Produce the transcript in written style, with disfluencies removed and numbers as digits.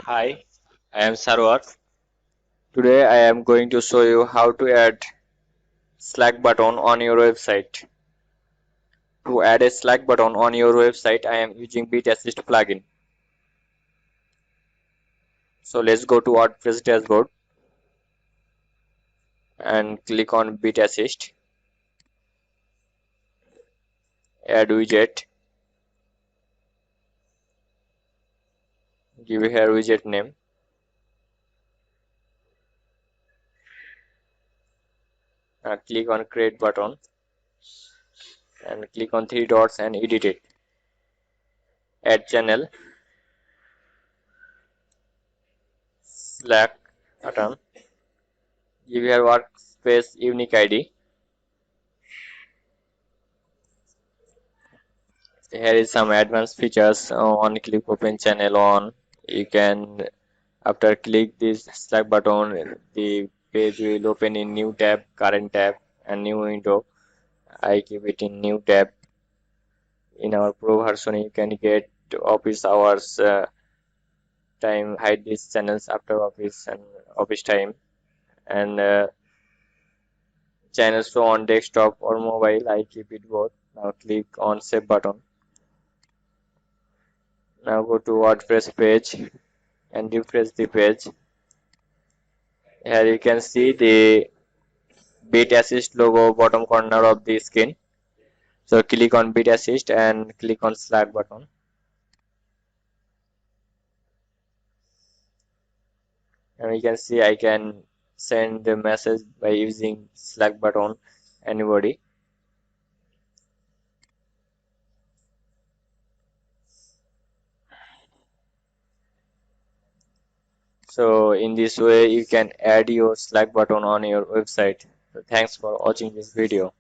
Hi, I am Sarwar. Today I am going to show you how to add Slack button on your website. To add a Slack button on your website, I am using Bit Assist plugin. So let's go to WordPress dashboard and click on Bit Assist. Add widget. Give here widget name. Click on create button and click on three dots and edit it. Add channel. Slack button. Give here workspace unique ID. Here is some advanced features on click open channel on. You can after click this Slack button, the page will open in new tab, current tab, and new window. I keep it in new tab. In our pro version, you can get office hours time, hide these channels after office and office time, and channels show on desktop or mobile. I keep it both. Now click on save button. Now go to WordPress page and refresh the page. Here you can see the Bit Assist logo bottom corner of the screen. So click on Bit Assist and click on Slack button. And you can see I can send the message by using Slack button anybody. So in this way you can add your Slack button on your website. So thanks for watching this video.